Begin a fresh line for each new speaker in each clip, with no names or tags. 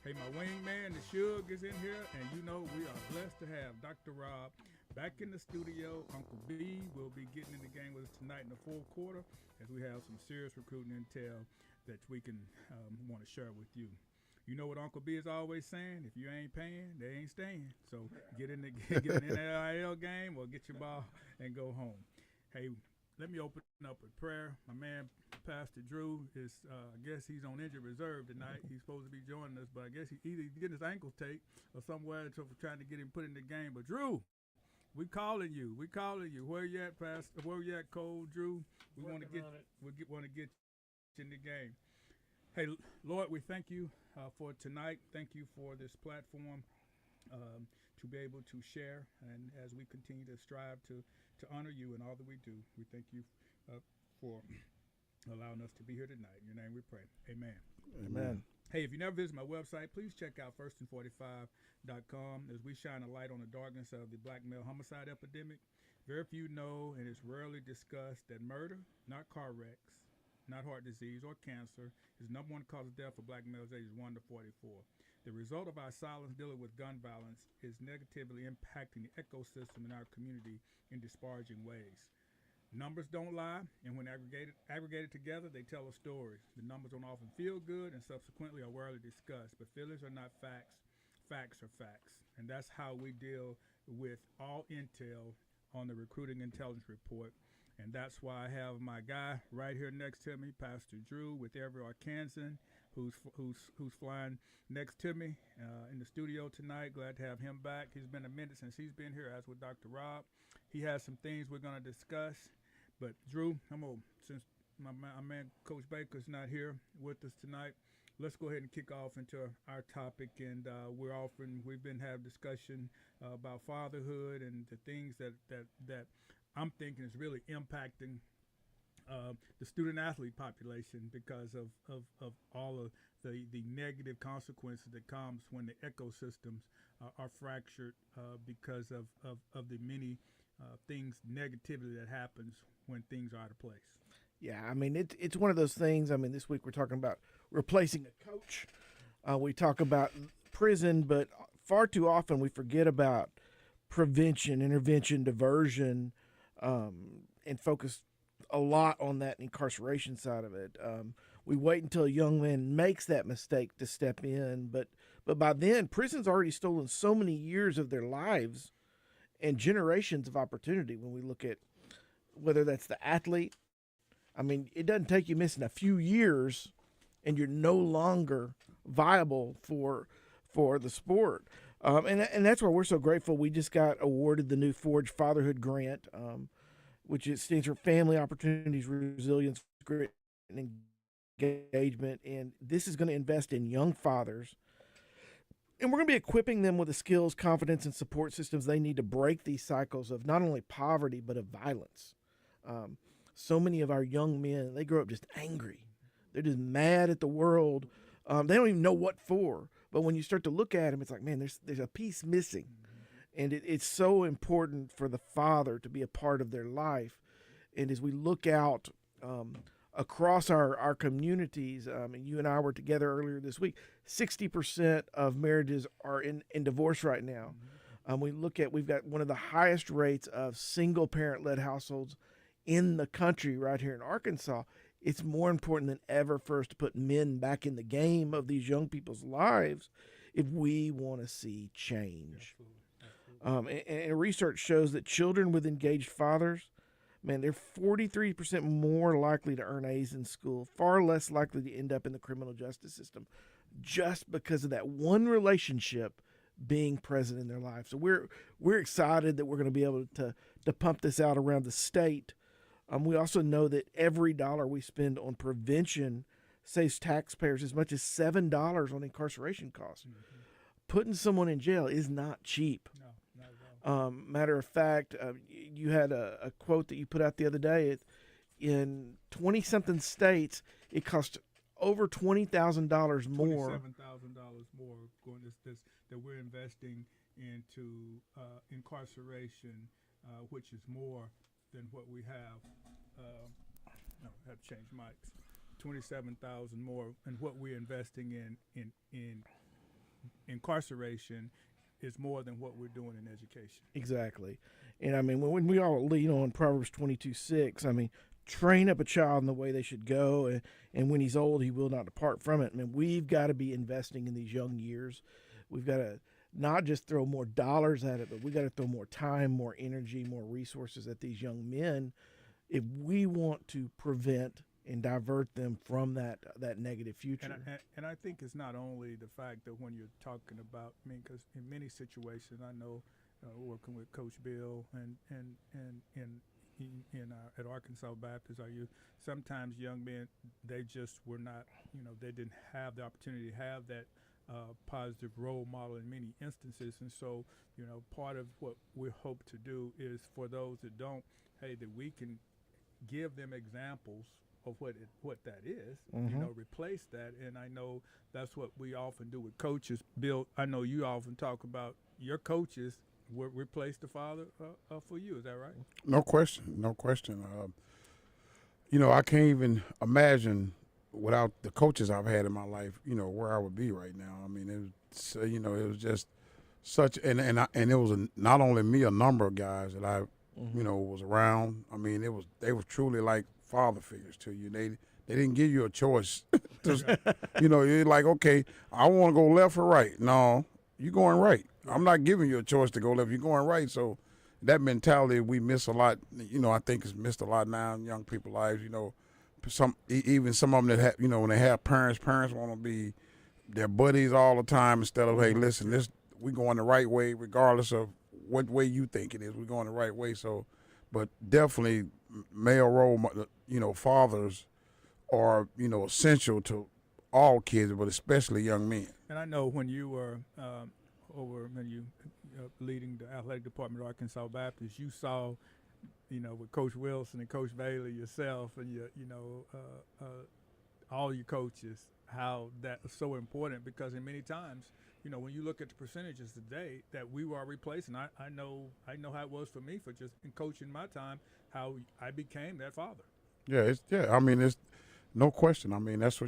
Hey, my wingman, the Suge is in here, and you know we are blessed to have Dr. Rob back in the studio. Uncle B will be getting in the game with us tonight in the fourth quarter as we have some serious recruiting intel that we can want to share with you. You know what Uncle B is always saying? If you ain't paying, they ain't staying. So get in the get an NIL game or get your ball and go home. Hey, let me open up with prayer. My man Pastor Drew is, I guess he's on injured reserve tonight. He's supposed to be joining us, but I guess he either getting his ankle taped or somewhere trying to get him put in the game. But Drew, we calling you. We calling you. Where you at, Pastor? Where you at, Cole? Drew? We want to get. Want to get you in the game. Hey, Lord, we thank you for tonight. Thank you for this platform to be able to share, and as we continue to strive to honor you in all that we do, we thank you for allowing us to be here tonight. In your name we pray. Amen.
Amen.
Hey, if you never visit my website, please check out firstant45.com as we shine a light on the darkness of the black male homicide epidemic. Very few know, and it's rarely discussed, that murder, not car wrecks, not heart disease or cancer, is the number one cause of death for black males ages 1 to 44. The result of our silence dealing with gun violence is negatively impacting the ecosystem in our community in disparaging ways. Numbers don't lie, and when aggregated together, they tell a story. The numbers don't often feel good and subsequently are rarely discussed, but feelings are not facts. Facts are facts. And that's how we deal with all intel on the Recruiting Intelligence Report. And that's why I have my guy right here next to me, Pastor Drew with Everett Arkansan, who's flying next to me in the studio tonight. Glad to have him back. It's been a minute since he's been here, as with Dr. Rob. He has some things we're going to discuss. But Drew, since my man Coach Baker's not here with us tonight, let's go ahead and kick off into our topic. And we've been having discussion about fatherhood and the things that I'm thinking is really impacting the student athlete population because of all of the negative consequences that comes when the ecosystems are fractured because of the many things negativity that happens when things are out of place.
Yeah, I mean, it's one of those things. I mean, this week we're talking about replacing a coach. We talk about prison, but far too often we forget about prevention, intervention, diversion, and focus a lot on that incarceration side of it. We wait until a young man makes that mistake to step in, but by then, prison's already stolen so many years of their lives and generations of opportunity. When we look at whether that's the athlete, I mean, it doesn't take you missing a few years and you're no longer viable for the sport. And that's why we're so grateful. We just got awarded the new Forge Fatherhood Grant, which stands for Family Opportunities, Resilience, Grit, and Engagement. And this is going to invest in young fathers. And we're going to be equipping them with the skills, confidence, and support systems they need to break these cycles of not only poverty, but of violence. So many of our young men, they grow up just angry. They're just mad at the world. They don't even know what for. But when you start to look at them, it's like, man, there's a piece missing. And it's so important for the father to be a part of their life. And as we look out across our communities, and you and I were together earlier this week, 60% of marriages are in divorce right now. We've got one of the highest rates of single parent-led households in the country right here in Arkansas. It's more important than ever for us to put men back in the game of these young people's lives if we want to see change. And research shows that children with engaged fathers, man, they're 43% more likely to earn A's in school, far less likely to end up in the criminal justice system, just because of that one relationship being present in their life. So we're excited that we're going to be able to pump this out around the state. We also know that every dollar we spend on prevention saves taxpayers as much as $7 on incarceration costs. Mm-hmm. Putting someone in jail is not cheap.
No, not at all.
Matter of fact, you had a quote that you put out the other day. In 20-something states, it costs over $20,000 more.
$27,000 more going this that we're investing into incarceration, which is more than what we have. No, I have to change mics. 27,000 more, and what we're investing in incarceration is more than what we're doing in education.
Exactly. And I mean, when we all lean on Proverbs 22:6, I mean, train up a child in the way they should go, and when he's old, he will not depart from it. I mean, we've got to be investing in these young years. We've got to not just throw more dollars at it, but we got to throw more time, more energy, more resources at these young men if we want to prevent and divert them from that negative future.
And I think it's not only the fact that when you're talking about, I mean, because in many situations, I know working with Coach Bill and at Arkansas Baptist, sometimes young men, they just were not, they didn't have the opportunity to have that positive role model in many instances. And so, part of what we hope to do is for those that don't, that we can give them examples of what that is, replace that. And I know that's what we often do with coaches. Bill, I know you often talk about your coaches will replace the father for you. Is that right?
No question. I can't even imagine without the coaches I've had in my life, where I would be right now. I mean, it was just such, and it was not only me, a number of guys that I, was around. I mean, they were truly like father figures to you. They didn't give you a choice. You're like, okay, I want to go left or right. No, you're going right. I'm not giving you a choice to go left. You're going right. So that mentality we miss a lot. I think it's missed a lot now in young people's lives. Even some of them that have, when they have parents want to be their buddies all the time instead of, hey, listen, we going the right way regardless of what way you think it is. We're going the right way. So, but definitely male role, fathers are, essential to all kids, but especially young men.
And I know when you were leading the athletic department of Arkansas Baptist, you saw, with Coach Wilson and Coach Bailey, yourself, and all your coaches, how that was so important because in many times, when you look at the percentages today that we were replacing, I know how it was for me for just in coaching my time, how I became that father.
I mean, it's no question. I mean, that's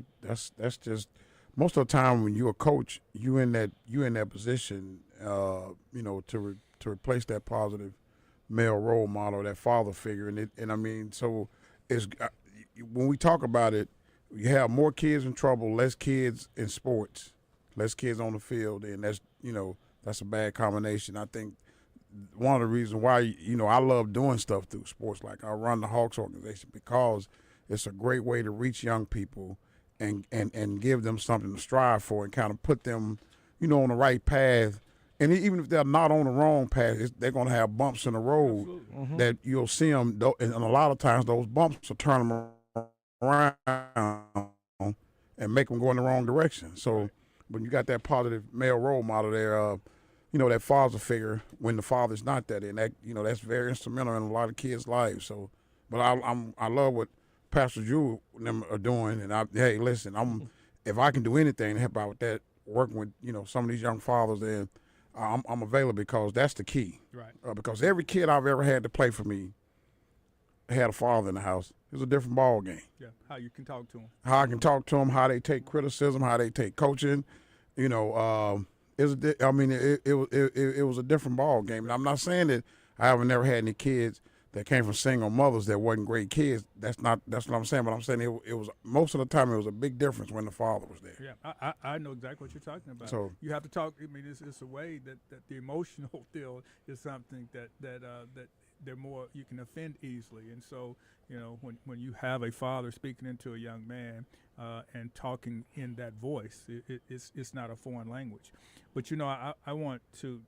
just most of the time when you're a coach, you in that position, to replace that positive male role model, that father figure, and I mean, so it's when we talk about it, you have more kids in trouble, less kids in sports, less kids on the field, and that's a bad combination. I think one of the reasons why I love doing stuff through sports, like I run the Hawks organization, because it's a great way to reach young people and give them something to strive for and kind of put them, on the right path. And even if they're not on the wrong path, they're going to have bumps in the road that you'll see them. And a lot of times those bumps will turn them around and make them go in the wrong direction. So when you got that positive male role model there, that father figure when the father's not that, and that that's very instrumental in a lot of kids' lives. So, but I love what Pastor Drew and them are doing, and hey, listen, if I can do anything to help out with that, working with some of these young fathers, then I'm available because that's the key.
Right.
Because every kid I've ever had to play for me had a father in the house. It was a different ball game.
Yeah, how you can talk to them.
How I can talk to them, how they take criticism, how they take coaching. It was a different ball game. And I'm not saying that I haven't never had any kids that came from single mothers that wasn't great kids. That's what I'm saying. But I'm saying it was most of the time it was a big difference when the father was there.
Yeah, I know exactly what you're talking about.
So
you have to talk. I mean, it's a way that the emotional deal is something that they're more, you can offend easily. And so when you have a father speaking into a young man and talking in that voice, it's not a foreign language. But I want to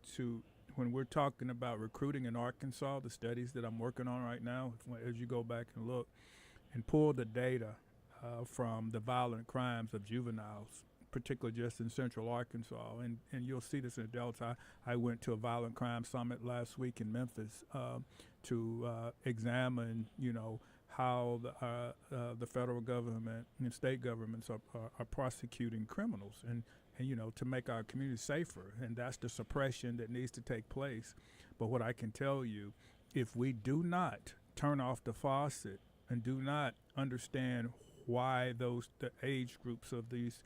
when we're talking about recruiting in Arkansas, the studies that I'm working on right now, as you go back and look and pull the data from the violent crimes of juveniles, particularly just in central Arkansas, and you'll see this in adults. I went to a violent crime summit last week in Memphis to examine, how the federal government and state governments are prosecuting criminals and to make our community safer. And that's the suppression that needs to take place. But what I can tell you, if we do not turn off the faucet and do not understand why the age groups of these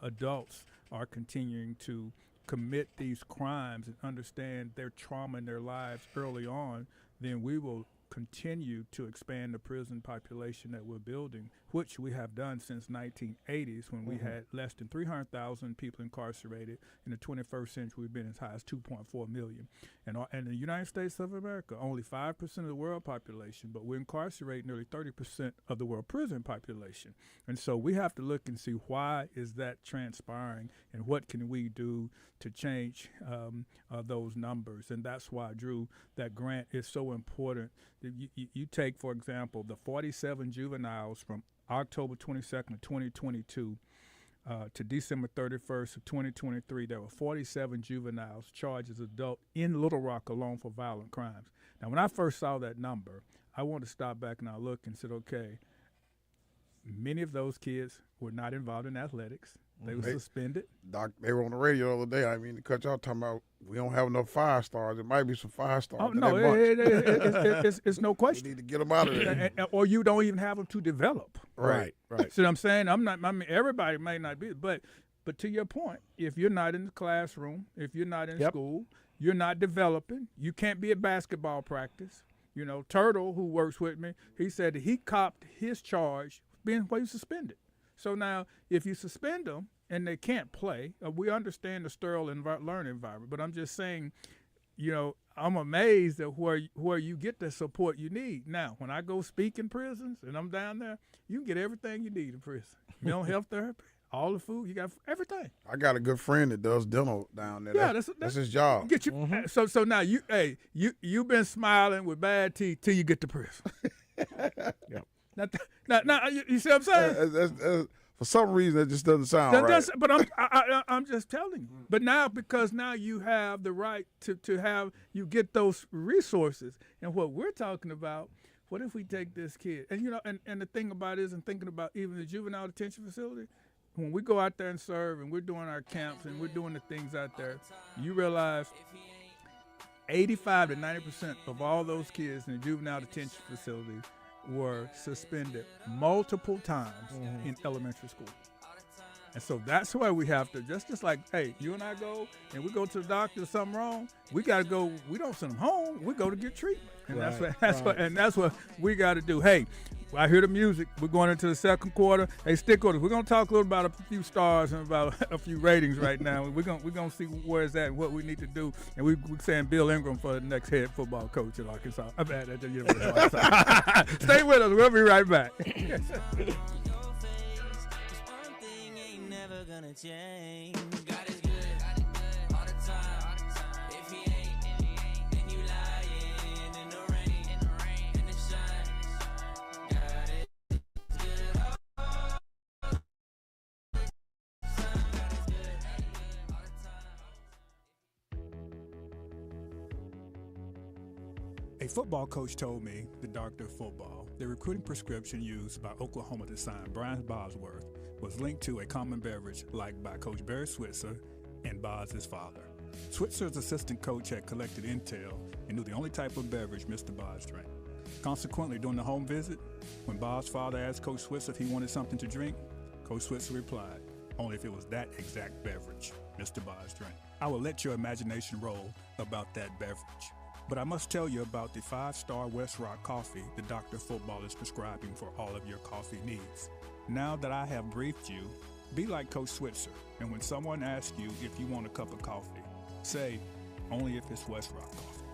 adults are continuing to commit these crimes and understand their trauma in their lives early on, then we will continue to expand the prison population that we're building, which we have done since 1980s when we had less than 300,000 people incarcerated. In the 21st century, we've been as high as 2.4 million. And in the United States of America, only 5% of the world population, but we incarcerate nearly 30% of the world prison population. And so we have to look and see why is that transpiring and what can we do to change those numbers. And that's why, Drew, that grant is so important. You take, for example, the 47 juveniles from October 22nd of 2022 to December 31st of 2023. There were 47 juveniles charged as adults in Little Rock alone for violent crimes. Now, when I first saw that number, I wanted to stop back and I looked and said, okay, many of those kids were not involved in athletics. They were suspended.
Doc, they were on the radio the other day. I mean, to cut y'all talking about we don't have enough 5 stars. It might be some 5 stars.
Oh, no, it's no question.
We need to get them out of there.
Or you don't even have them to develop.
Right.
See what I'm saying? I mean, everybody may not be, but to your point, if you're not in the classroom, if you're not in school, you're not developing, you can't be at basketball practice. You know, Turtle, who works with me, he said that he copped his charge being suspended. So now, if you suspend them and they can't play, we understand the sterile learning environment. But I'm just saying, you know, I'm amazed at where you get the support you need. Now, when I go speak in prisons and I'm down there, you can get everything you need in prison. Mental health therapy, all the food, you got everything.
I got a good friend that does dental down there.
Yeah,
that's his job.
Get you. So now you've been smiling with bad teeth till you get to prison.
Yep.
Now, you see what I'm saying?
For some reason, it just doesn't sound right.
But I'm just telling you. But now, because now you have the right to have, you get those resources. And what we're talking about, what if we take this kid? And, you know, and the thing about it is, and thinking about even the juvenile detention facility, when we go out there and serve and we're doing our camps and we're doing the things out there, you realize 85 to 90% of all those kids in the juvenile detention facility were suspended multiple times in elementary school. And so that's why we have to, just like, hey, you and I go and we go to the doctor, something wrong, we got to go, we don't send them home, we go to get treatment. And that's what we got to do. Hey, I hear the music. We're going into the second quarter. Hey, stick with us. We're going to talk a little about a few stars and about a few ratings right now. We're going to see where it's at and what we need to do. And we're saying Bill Ingram for the next head football coach at Arkansas. I'm at the University of Arkansas. Stay with us. We'll be right back. A football coach told me, the doctor of football, the recruiting prescription used by Oklahoma to sign Brian Bosworth was linked to a common beverage liked by Coach Barry Switzer and Bos's father. Switzer's assistant coach had collected intel and knew the only type of beverage Mr. Bos drank. Consequently, during the home visit, when Bos's father asked Coach Switzer if he wanted something to drink, Coach Switzer replied, only if it was that exact beverage Mr. Bos drank. I will let your imagination roll about that beverage. But I must tell you about the 5-star Westrock coffee the doctor of football is prescribing for all of your coffee needs. Now that I have briefed you, be like Coach Switzer, and when someone asks you if you want a cup of coffee, say, only if it's Westrock coffee.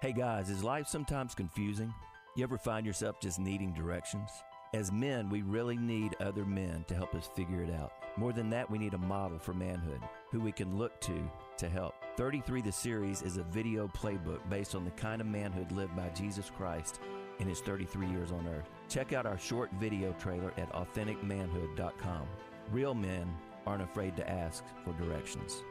Hey guys, is life sometimes confusing? You ever find yourself just needing directions? As men, we really need other men to help us figure it out. More than that, we need a model for manhood, who we can look to help. 33 the series is a video playbook based on the kind of manhood lived by Jesus Christ in his 33 years on earth. Check out our short video trailer at authenticmanhood.com. Real men aren't afraid to ask for directions.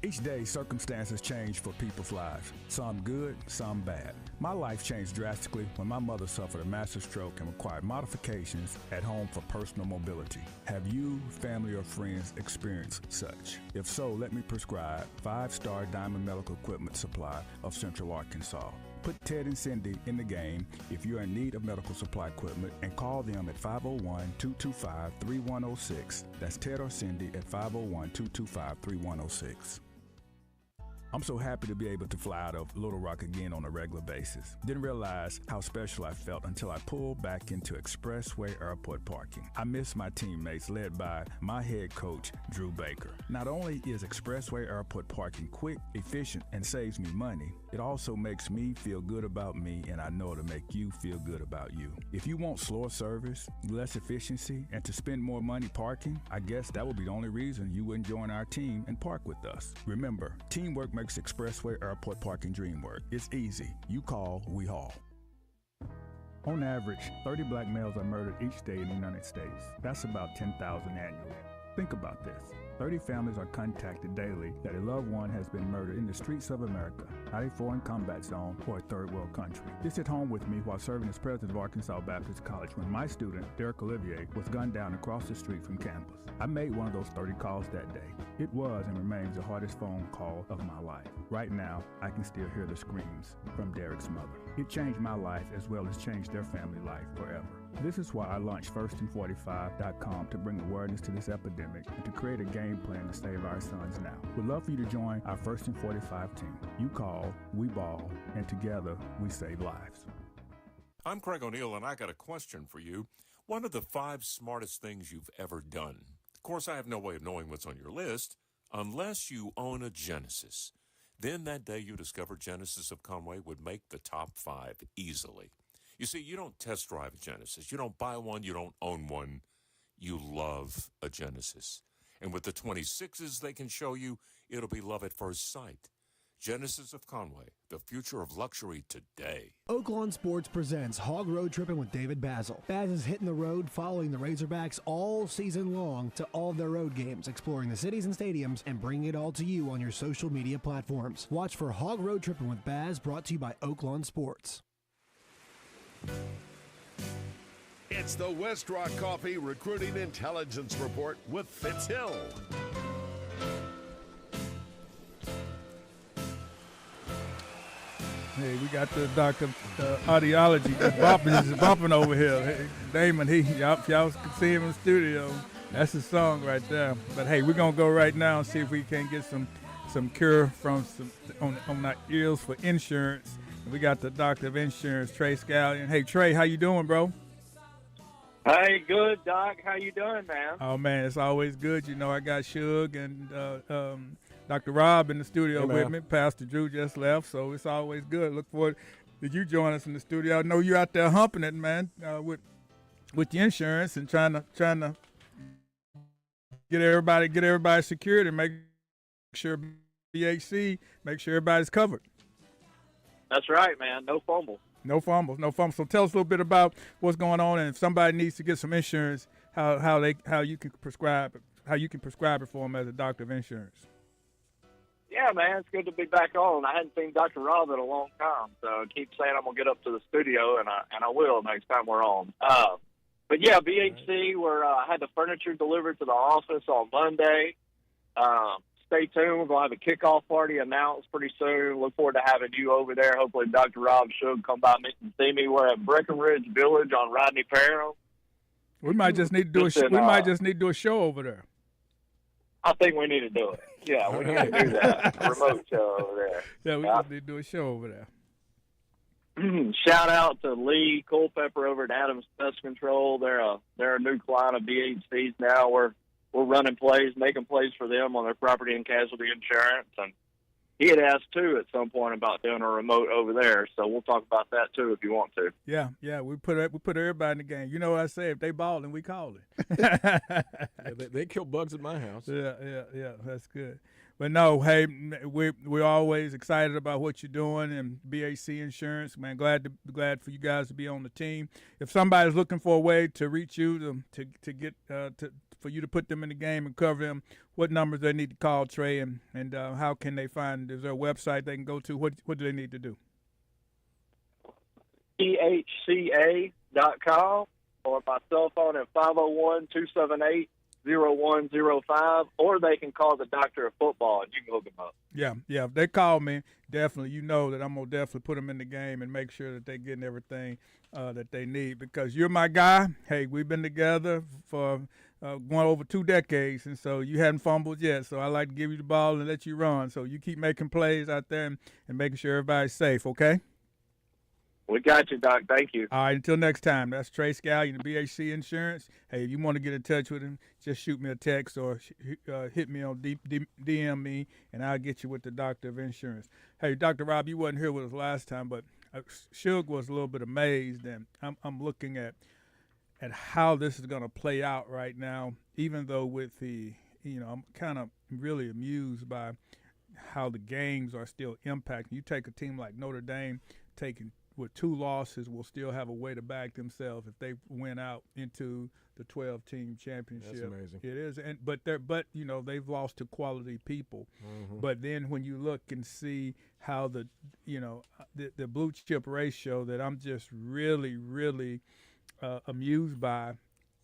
Each day, circumstances change for people's lives. Some good, some bad. My life changed drastically when my mother suffered a massive stroke and required modifications at home for personal mobility. Have you, family, or friends experienced such? If so, let me prescribe 5-Star Diamond Medical Equipment Supply of Central Arkansas. Put Ted and Cindy in the game if you're in need of medical supply equipment and call them at 501-225-3106. That's Ted or Cindy at 501-225-3106. I'm so happy to be able to fly out of Little Rock again on a regular basis. Didn't realize how special I felt until I pulled back into Expressway Airport parking. I miss my teammates led by my head coach, Drew Baker. Not only is Expressway Airport parking quick, efficient, and saves me money, it also makes me feel good about me, and I know it'll make you feel good about you. If you want slower service, less efficiency, and to spend more money parking, I guess that would be the only reason you wouldn't join our team and park with us. Remember, teamwork makes Expressway Airport parking dream work. It's easy. You call, we haul. On average, 30 black males are murdered each day in the United States. That's about 10,000 annually. Think about this. 30 families are contacted daily that a loved one has been murdered in the streets of America, not a foreign combat zone or a third world country. This hit home with me while serving as president of Arkansas Baptist College when my student, Derek Olivier, was gunned down across the street from campus. I made one of those 30 calls that day. It was and remains the hardest phone call of my life. Right now, I can still hear the screams from Derek's mother. It changed my life as well as changed their family life forever. This is why I launched FirstAnd45.com to bring awareness to this epidemic and to create a game plan to save our sons now. We'd love for you to join our First and 45 team. You call, we ball, and together we save lives.
I'm Craig O'Neill, and I got a question for you. One of the 5 smartest things you've ever done. Of course, I have no way of knowing what's on your list unless you own a Genesis. Then that day you discovered Genesis of Conway would make the top 5 easily. You see, you don't test drive a Genesis. You don't buy one. You don't own one. You love a Genesis. And with the 26s they can show you, it'll be love at first sight. Genesis of Conway, the future of luxury today.
Oaklawn Sports presents Hog Road Tripping with David Basil. Baz is hitting the road following the Razorbacks all season long to all of their road games, exploring the cities and stadiums, and bringing it all to you on your social media platforms. Watch for Hog Road Tripping with Baz, brought to you by Oaklawn Sports.
It's the Westrock Coffee Recruiting Intelligence Report with Fitz Hill.
Hey, we got the doctor audiology just bumping over here. Hey, Damon, y'all can see him in the studio. That's his song right there. But hey, we're gonna go right now and see if we can get some cure from on our ears for insurance. We got the doctor of insurance, Trey Scallion. Hey, Trey, how you doing, bro?
Hey, good, Doc. How you doing, man?
Oh, man, it's always good. You know, I got Suge and Dr. Rob in the studio with me. Pastor Drew just left, so it's always good. Look forward to you join us in the studio. I know you're out there humping it, man, with the insurance and trying to get everybody secured and make sure BHC, make sure everybody's covered.
That's right, man. No fumbles.
No fumbles. So tell us a little bit about what's going on, and if somebody needs to get some insurance, how you can prescribe it for them as a doctor of insurance.
Yeah, man, it's good to be back on. I hadn't seen Dr. Rob in a long time, so I keep saying I'm gonna get up to the studio, and I will next time we're on. But yeah, BHC, I had the furniture delivered to the office on Monday. Stay tuned. We're going to have a kickoff party announced pretty soon. Look forward to having you over there. Hopefully Dr. Rob should come by and see me. We're at Breckenridge Village on Rodney Parham.
We might just need to do a show over there.
I think we need to do it. Yeah, we need to do that. A remote show over there.
Yeah, we just need to do a show over there.
Shout out to Lee Culpepper over at Adams Pest Control. They're a new client of BHC's now. We're running plays, making plays for them on their property and casualty insurance. And he had asked, too, at some point about doing a remote over there. So we'll talk about that, too, if you want to.
Yeah, we put everybody in the game. You know what I say? If they balling, we call it.
Yeah, they kill bugs at my house.
Yeah, that's good. But no, hey, we're always excited about what you're doing and BAC Insurance. Man, glad for you guys to be on the team. If somebody's looking for a way to reach you to get for you to put them in the game and cover them, what numbers they need to call, Trey, and how can they find? Is there a website they can go to? What do they need to do?
EHCA.com or my cell phone at 501-278-0105, or they can call the doctor of football and you can hook them up.
Yeah. If they call me, definitely, you know that I'm going to definitely put them in the game and make sure that they're getting everything that they need, because you're my guy. Hey, we've been together for going over 2 decades, and so you hadn't fumbled yet. So I like to give you the ball and let you run. So you keep making plays out there and making sure everybody's safe, okay?
We got you, Doc. Thank you.
All right, until next time. That's Trey Scallion, BHC Insurance. Hey, if you want to get in touch with him, just shoot me a text or hit me on DM me, and I'll get you with the Doctor of Insurance. Hey, Dr. Rob, you wasn't here with us last time, but Suge was a little bit amazed, and I'm looking at how this is going to play out right now, even though with the, I'm kind of really amused by how the games are still impacting. You take a team like Notre Dame, with 2 losses, will still have a way to back themselves if they win out into the 12-team championship.
That's amazing.
It is, but they've lost to quality people.
Mm-hmm.
But then when you look and see how the blue chip ratio that I'm just really, really amused by,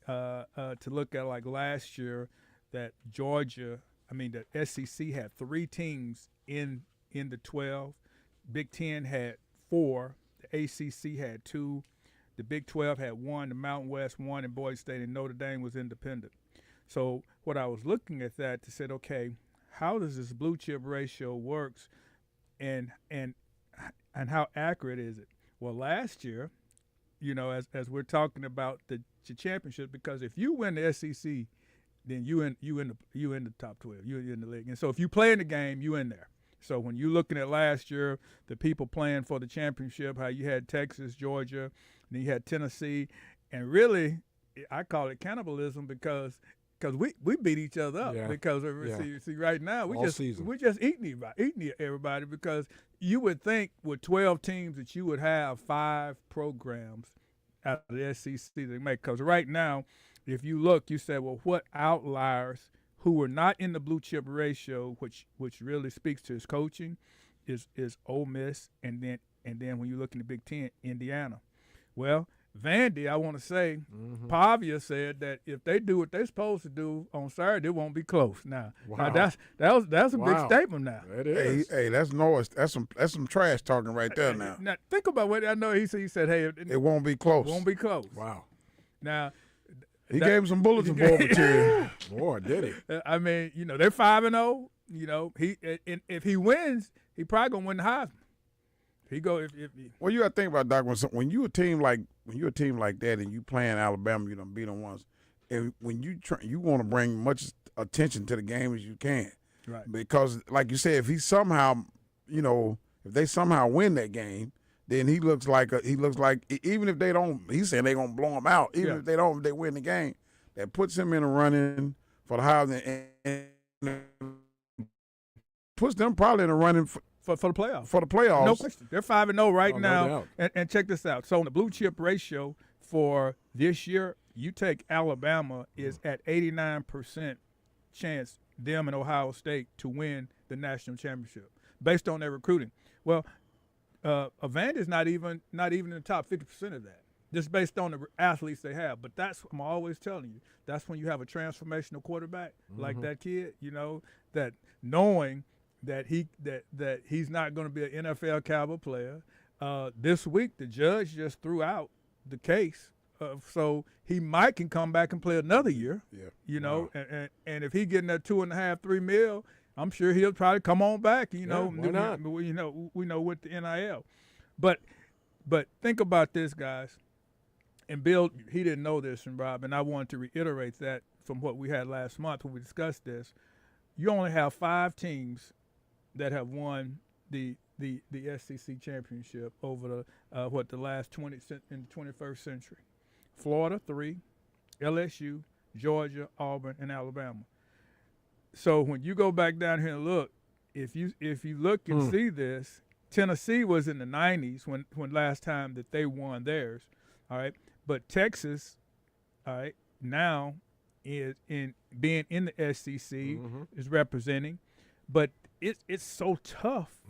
to look at, like last year, that the SEC had 3 teams in the 12, Big Ten had 4. The ACC had 2, the Big 12 had 1, the Mountain West 1, and Boise State and Notre Dame was independent. So what I was looking at that to say, okay, how does this blue chip ratio works, and how accurate is it? Well, last year, as we're talking about the championship, because if you win the SEC, then you in the top 12, you're in the league, and so if you play in the game, you in there. So when you're looking at last year, the people playing for the championship, how you had Texas, Georgia, and then you had Tennessee, and really, I call it cannibalism because we beat each other up.
Yeah.
Because see right now we're just eating everybody, because you would think with 12 teams that you would have 5 programs out of the SEC to make. Because right now, if you look, you say, well, what outliers who were not in the blue chip ratio, which really speaks to his coaching, is Ole Miss, and then when you look in the Big Ten, Indiana. Well, Vandy, I want to say, Pavia said that if they do what they're supposed to do on Saturday, it won't be close. Now that's a big statement. Now
it is.
Hey, that's noise. That's some trash talking right there. Now
think about what I know. He said, hey,
it won't be close.
Won't be close.
Wow.
Now.
He gave him some bulletin board material.
Boy, did he?
I mean, they're 5-0. If he wins, he probably gonna win the Heisman.
Well, you got to think about, Doc, when you're a team like that and you playing Alabama, you done beat them once, and when you want to bring much attention to the game as you can,
right?
Because like you said, if they somehow win that game, then he looks like even if they don't, he's saying they're gonna blow him out. Even if they don't, if they win the game, that puts him in a running for the Heisman and puts them probably in a running for the playoffs. For the playoffs,
no question. They're 5-0 right now.
No
and check this out. So in the blue chip ratio for this year, you take Alabama is at 89% chance them and Ohio State to win the national championship based on their recruiting. Well. Vandy is not even in the top 50% of that, just based on the athletes they have. But I'm always telling you, that's when you have a transformational quarterback like that kid. That knowing that he's not going to be an NFL caliber player. This week, the judge just threw out the case, so he can come back and play another year.
Yeah.
And if he getting that $2.5-3 million. I'm sure he'll probably come on back.
Why not?
We know with the NIL, but think about this, guys. And Bill, he didn't know this, and Rob, and I wanted to reiterate that from what we had last month when we discussed this. You only have 5 teams that have won the SEC championship over the last 20 in the 21st century. Florida 3, LSU, Georgia, Auburn, and Alabama. So when you go back down here and look, if you look and see this, Tennessee was in the 90s when last time that they won theirs, all right? But Texas, all right, now is in being in the SEC is representing, but it's so tough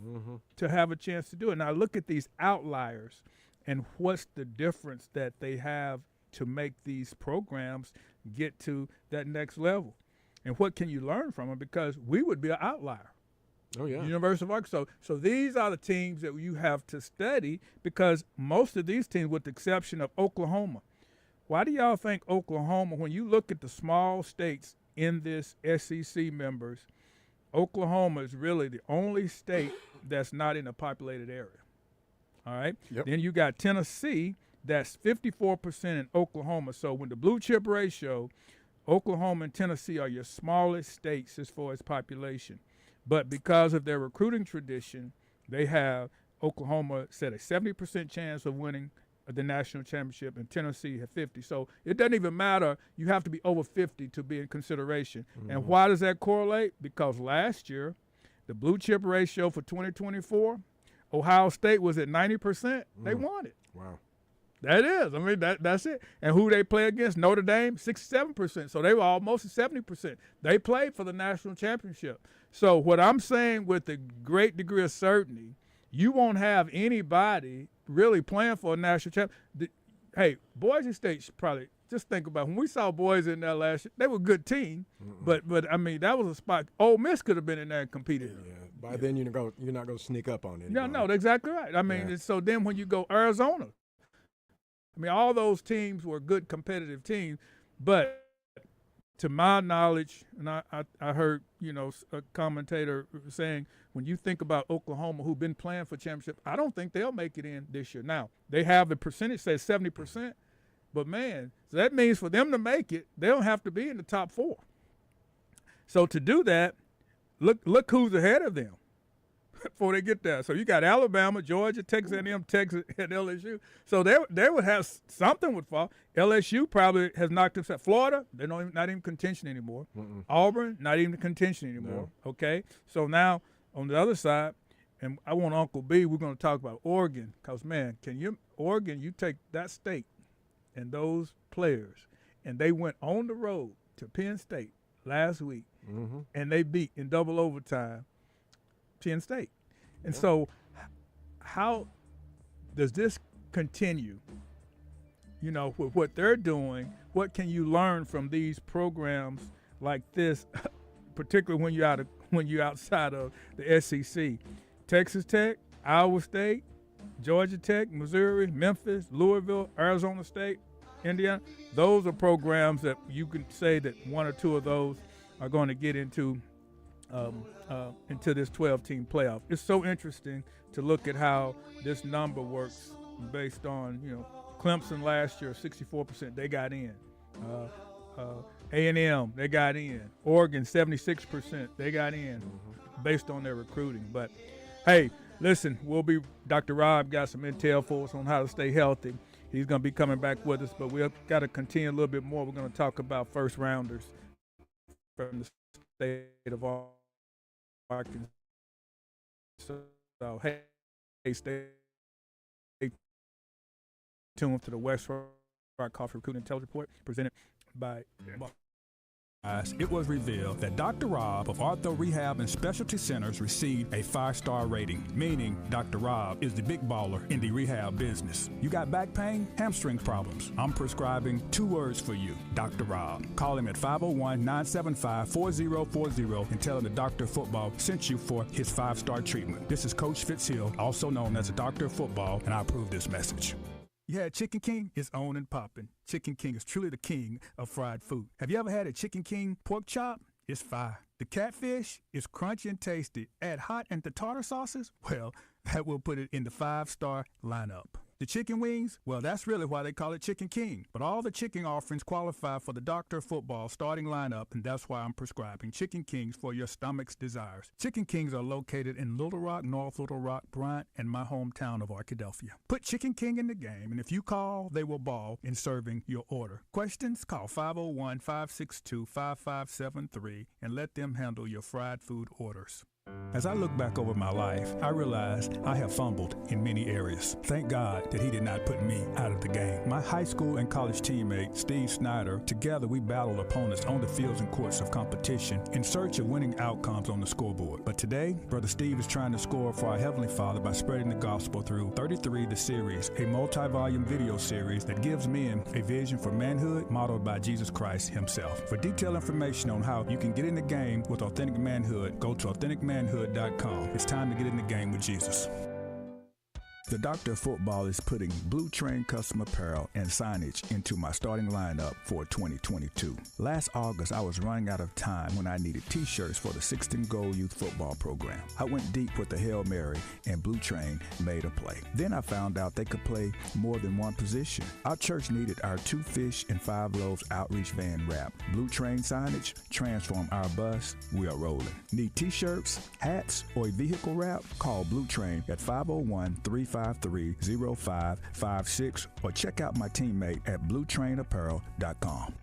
to have a chance to do it. Now look at these outliers and what's the difference that they have to make these programs get to that next level. And what can you learn from them? Because we would be an outlier.
Oh, yeah.
University of Arkansas. So these are the teams that you have to study because most of these teams, with the exception of Oklahoma, why do y'all think Oklahoma, when you look at the small states in this SEC members, Oklahoma is really the only state that's not in a populated area? All right?
Yep.
Then you got Tennessee, that's 54% in Oklahoma. So when the blue chip ratio, Oklahoma and Tennessee are your smallest states as far as population. But because of their recruiting tradition, they have Oklahoma set a 70% chance of winning the national championship, and Tennessee had 50. So it doesn't even matter. You have to be over 50 to be in consideration. And why does that correlate? Because last year, the blue chip ratio for 2024, Ohio State was at 90%. They won it.
Wow.
That is. I mean, that's it. And who they play against? Notre Dame, 67%. So they were almost at 70%. They played for the national championship. So what I'm saying with a great degree of certainty, you won't have anybody really playing for a national championship. Hey, Boise State should probably just think about when we saw boys in there last year. They were a good team, but I mean that was a spot. Ole Miss could have been in there and competed.
Yeah. By then you're not going to sneak up on it.
No, that's exactly right. I mean, so then when you go Arizona, I mean all those teams were good competitive teams, but to my knowledge, and I heard a commentator saying when you think about Oklahoma, who've been playing for championship, I don't think they'll make it in this year. Now they have the percentage says 70%. But, man, so that means for them to make it, they'll have to be in the top 4. So to do that, look who's ahead of them before they get there. So you got Alabama, Georgia, Texas A&M, Texas, and LSU. So they would have something would fall. LSU probably has knocked themselves. Florida, they're not even contention anymore. Auburn, not even contention anymore. No. Okay? So now on the other side, and I want Uncle B, we're going to talk about Oregon because, man, Oregon, you take that state, and those players, and they went on the road to Penn State last week, and they beat in double overtime Penn State. And so how does this continue, with what they're doing? What can you learn from these programs like this, particularly when you're outside of the SEC? Texas Tech, Iowa State, Georgia Tech, Missouri, Memphis, Louisville, Arizona State, Indiana, those are programs that you can say that one or two of those are going to get into this 12-team playoff. It's so interesting to look at how this number works based on, Clemson last year, 64%, they got in. A&M, they got in. Oregon, 76%, they got in based on their recruiting. But, hey, listen, Dr. Rob got some intel for us on how to stay healthy. He's going to be coming back with us, but we've got to continue a little bit more. We're going to talk about first rounders from the state of Arkansas. So, hey, stay tuned to the Westrock Coffee Recruiting Intelligence Report presented by
It was revealed that Dr. Rob of Ortho Rehab and Specialty Centers received a 5-star rating, meaning Dr. Rob is the big baller in the rehab business. You got back pain, hamstring problems? I'm prescribing 2 words for you, Dr. Rob. Call him at 501-975-4040 and tell him that Dr. Football sent you for his 5-star treatment. This is Coach Fitz, also known as the Dr. Football, and I approve this message. Yeah, Chicken King is on and popping. Chicken King is truly the king of fried food. Have you ever had a Chicken King pork chop? It's fire. The catfish is crunchy and tasty. Add hot and the tartar sauces? Well, that will put it in the 5-star lineup. The chicken wings? Well, that's really why they call it Chicken King. But all the chicken offerings qualify for the Dr. Football starting lineup, and that's why I'm prescribing Chicken Kings for your stomach's desires. Chicken Kings are located in Little Rock, North Little Rock, Bryant, and my hometown of Arkadelphia. Put Chicken King in the game, and if you call, they will ball in serving your order. Questions? Call 501-562-5573 and let them handle your fried food orders. As I look back over my life, I realize I have fumbled in many areas. Thank God that he did not put me out of the game. My high school and college teammate, Steve Snyder, together we battled opponents on the fields and courts of competition in search of winning outcomes on the scoreboard. But today, Brother Steve is trying to score for our Heavenly Father by spreading the gospel through 33 The Series, a multi-volume video series that gives men a vision for manhood modeled by Jesus Christ himself. For detailed information on how you can get in the game with authentic manhood, go to authenticmanhood.com. It's time to get in the game with Jesus. The Doctor of Football is putting Blue Train custom apparel and signage into my starting lineup for 2022. Last August, I was running out of time when I needed t-shirts for the 16 Goal Youth Football program. I went deep with the Hail Mary, and Blue Train made a play. Then I found out they could play more than one position. Our church needed our 2 fish and 5 loaves outreach van wrap. Blue Train signage, transform our bus, we are rolling. Need t-shirts, hats, or a vehicle wrap? Call Blue Train at 501-353-0556 or check out my teammate at bluetrainapparel.com.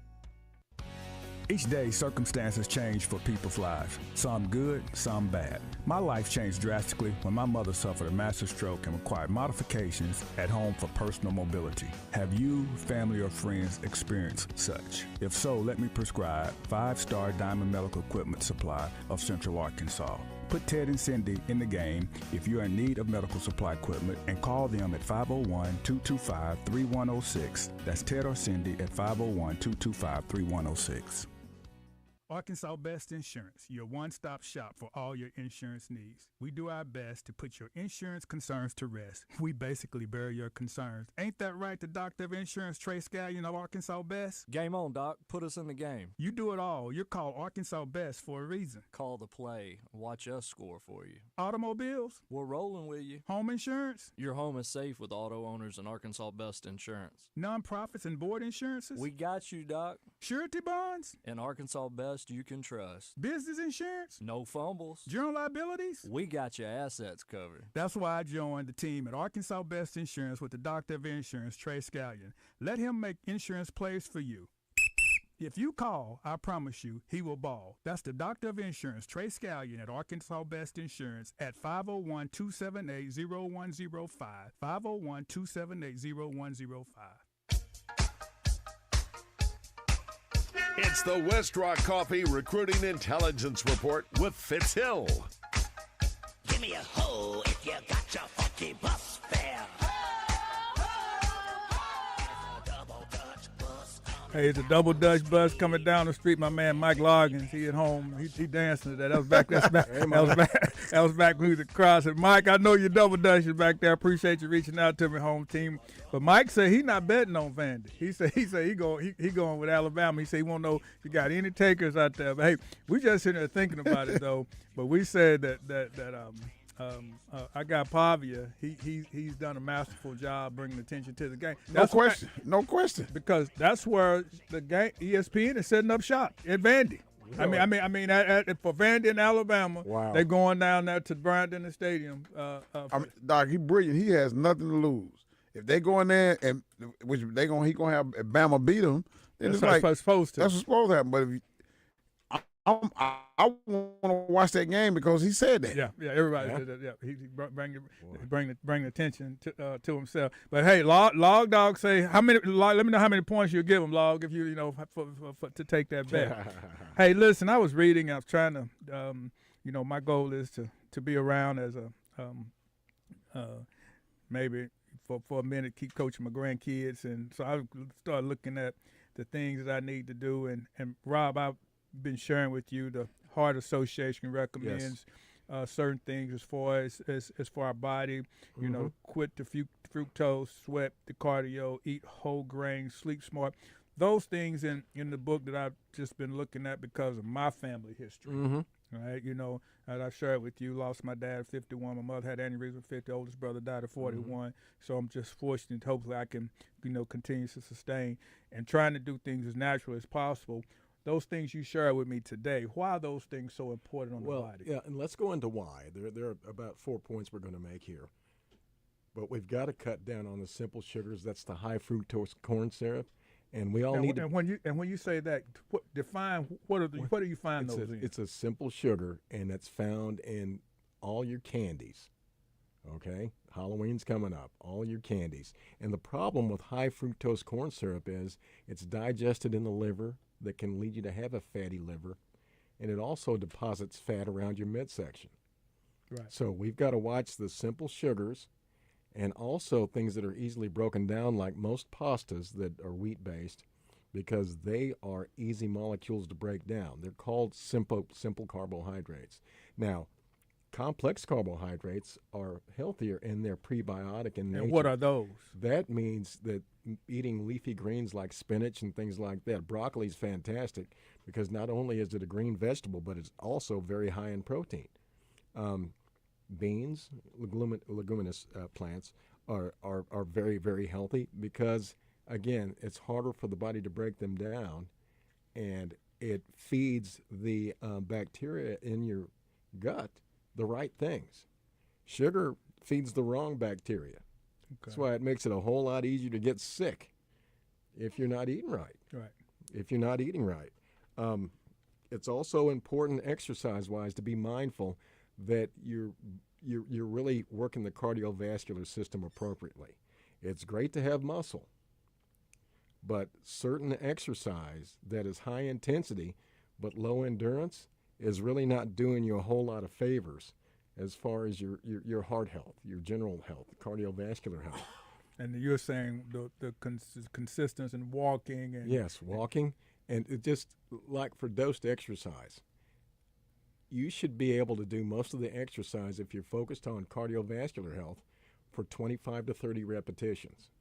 Each day, circumstances change for people's lives. Some good, some bad. My life changed drastically when my mother suffered a massive stroke and required modifications at home for personal mobility. Have you, family, or friends experienced such? If so, let me prescribe 5-Star Diamond Medical Equipment Supply of Central Arkansas. Put Ted and Cindy in the game if you're in need of medical supply equipment and call them at 501-225-3106. That's Ted or Cindy at 501-225-3106. Arkansas Best Insurance, your one-stop shop for all your insurance needs. We do our best to put your insurance concerns to rest. We basically bury your concerns. Ain't that right, the Doctor of Insurance, Trey Scallion of Arkansas Best?
Game on, Doc. Put us in the game.
You do it all. You're called Arkansas Best for a reason.
Call the play. Watch us score for you.
Automobiles?
We're rolling with you.
Home insurance?
Your home is safe with auto owners and Arkansas Best Insurance.
Nonprofits and board insurances?
We got you, Doc.
Surety bonds?
And Arkansas Best you can trust.
Business insurance?
No fumbles.
General liabilities?
We got your assets covered.
That's why I joined the team at Arkansas Best Insurance with the Doctor of Insurance, Trey Scallion. Let him make insurance plays for you. If you call, I promise you, he will ball. That's the Doctor of Insurance, Trey Scallion at Arkansas Best Insurance at 501-278-0105, 501-278-0105.
It's the Westrock Coffee Recruiting Intelligence Report with Fitz Hill.
Give me a hoe if you got your funky bus fare.
Hey, it's a double Dutch bus coming down the street. My man Mike Loggins, he at home. He dancing to that. That was back. That was back when he was at Cross. And Mike, I know you're double Dutching back there. I appreciate you reaching out to me, home team. But Mike said he not betting on Vandy. He said he going with Alabama. He said he won't know if you got any takers out there. But hey, we just sitting there thinking about it though. But we said that I got Pavia. He's done a masterful job bringing attention to the game.
No question.
Because that's where the game ESPN is setting up shop at Vandy. Really? I mean, for Vandy and Alabama,
wow.
They're going down there to Bryant Stadium.
Doc, he brilliant. He has nothing to lose. If they go in there and which he gonna have Bama beat them, then
that's
it's like
supposed to.
That's what's supposed to happen. But if I want to watch that game because he said that.
Yeah, everybody did that. Yeah, he bring attention to himself. But hey, Log Dog say how many? Let me know how many points you'll give him, Log, if you for to take that bet. Hey, listen, I was reading. I was trying to, my goal is to be around as a maybe for a minute, keep coaching my grandkids, and so I started looking at the things that I need to do. And Rob, I've been sharing with you the Heart Association recommends certain things as far as for our body. Quit the fructose, sweat the cardio, eat whole grains, sleep smart. Those things in the book that I've just been looking at because of my family history. Mm-hmm. Right, as I shared with you, lost my dad at 51. My mother had aneurysm at 50. Oldest brother died at 41. Mm-hmm. So I'm just fortunate. Hopefully, I can, continue to sustain and trying to do things as natural as possible. Those things you shared with me today. Why are those things so important on the body?
Yeah, and let's go into why. There are about 4 points we're going to make here. But we've got to cut down on the simple sugars. That's the high fructose corn syrup And we all
Now,
need to.
and when you say that, define what do you find those in?
It's a simple sugar, and it's found in all your candies. Okay, Halloween's coming up. All your candies, and the problem with high fructose corn syrup is it's digested in the liver, that can lead you to have a fatty liver, and it also deposits fat around your midsection.
Right.
So we've got to watch the simple sugars, and also things that are easily broken down, like most pastas that are wheat-based, because they are easy molecules to break down. They're called simple carbohydrates. Now, complex carbohydrates are healthier, and they're prebiotic in nature.
And what are those?
That means that eating leafy greens like spinach and things like that. Broccoli is fantastic because not only is it a green vegetable, but it's also very high in protein. Beans, leguminous plants are very, very healthy because, again, it's harder for the body to break them down, and it feeds the bacteria in your gut the right things. Sugar feeds the wrong bacteria. Okay. That's why it makes it a whole lot easier to get sick if you're not eating right.
Right.
If you're not eating right. It's also important exercise-wise to be mindful that you're really working the cardiovascular system appropriately. It's great to have muscle, but certain exercise that is high intensity but low endurance is really not doing you a whole lot of favors as far as your heart health, your general health, cardiovascular health.
And you're saying the consistency in walking and
yes, walking, and it just like for dosed exercise. You should be able to do most of the exercise if you're focused on cardiovascular health for 25 to 30 repetitions.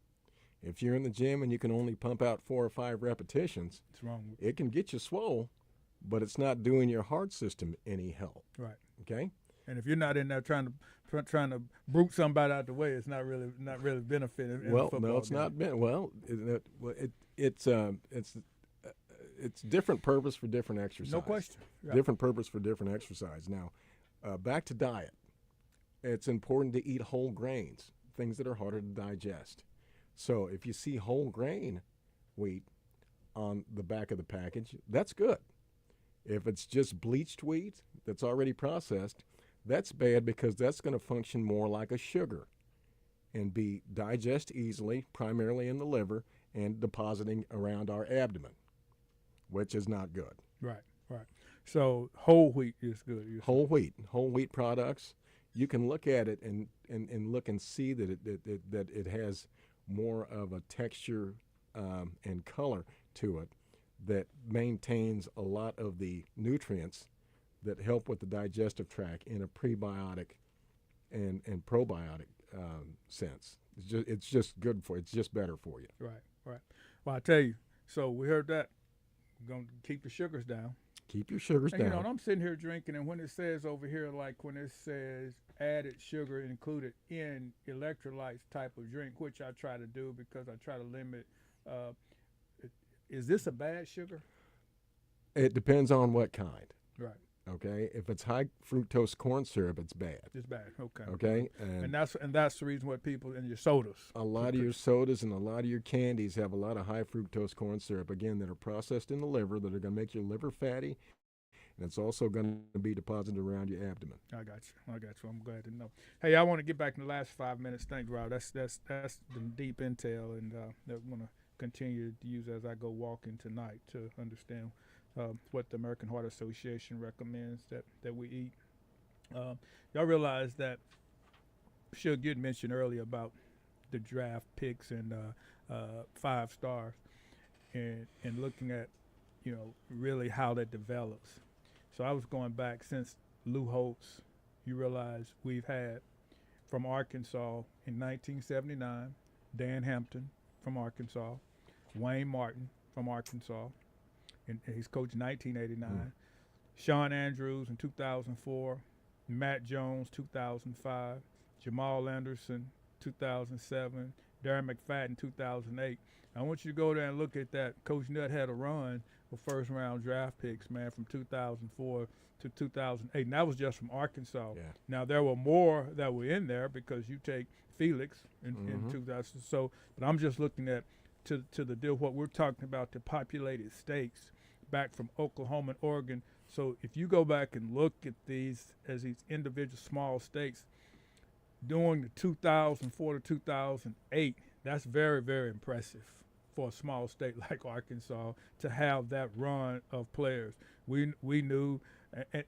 If you're in the gym and you can only pump out 4 or 5 repetitions,
it's wrong.
It can get you swole, but it's not doing your heart system any help.
Right.
Okay.
And if you're not in there trying to brute somebody out the way, it's not really benefiting.
Well, no, it's not. It's different purpose for different exercise.
No question.
Right. Different purpose for different exercise. Now, back to diet. It's important to eat whole grains, things that are harder to digest. So if you see whole grain wheat on the back of the package, that's good. If it's just bleached wheat that's already processed, that's bad because that's going to function more like a sugar and be digest easily, primarily in the liver, and depositing around our abdomen, which is not good.
Right. So whole wheat is good.
Whole wheat products. You can look at it and look and see that it has more of a texture and color to it that maintains a lot of the nutrients that help with the digestive tract in a prebiotic and probiotic sense. It's just good for. It's just better for you.
Right. Well, I tell you. So we heard that. We're going to keep the sugars down.
Keep your sugars down.
You know, and I'm sitting here drinking, and when it says over here, like when it says added sugar included in electrolytes type of drink, which I try to do because I try to limit. Is this a bad sugar?
It depends on what kind.
Right.
Okay. If it's high fructose corn syrup, it's bad.
It's bad. Okay.
Okay.
And that's the reason why people in your sodas.
A lot of your sodas and a lot of your candies have a lot of high fructose corn syrup, again, that are processed in the liver, that are going to make your liver fatty, and it's also going to be deposited around your abdomen.
I got you. I'm glad to know. Hey, I want to get back in the last 5 minutes. Thank you, Rob. That's the deep intel, and that I'm going to continue to use as I go walking tonight to understand what the American Heart Association recommends that we eat. Y'all realize that Shug, you had mentioned earlier about the draft picks and 5 stars and looking at, really how that develops. So I was going back since Lou Holtz. You realize we've had from Arkansas in 1979, Dan Hampton from Arkansas, Wayne Martin from Arkansas, and he's coached in 1989. Sean Andrews in 2004, Matt Jones 2005, Jamal Anderson 2007, Darren McFadden 2008. I want you to go there and look at that. Coach Nutt had a run of first-round draft picks, man, from 2004 to 2008, and that was just from Arkansas.
Yeah.
Now, there were more that were in there because you take Felix in 2000. So, but I'm just looking at to the deal what we're talking about, the populated states back from Oklahoma and Oregon. So if you go back and look at these as these individual small states during the 2004 to 2008, that's very, very impressive for a small state like Arkansas to have that run of players. We knew,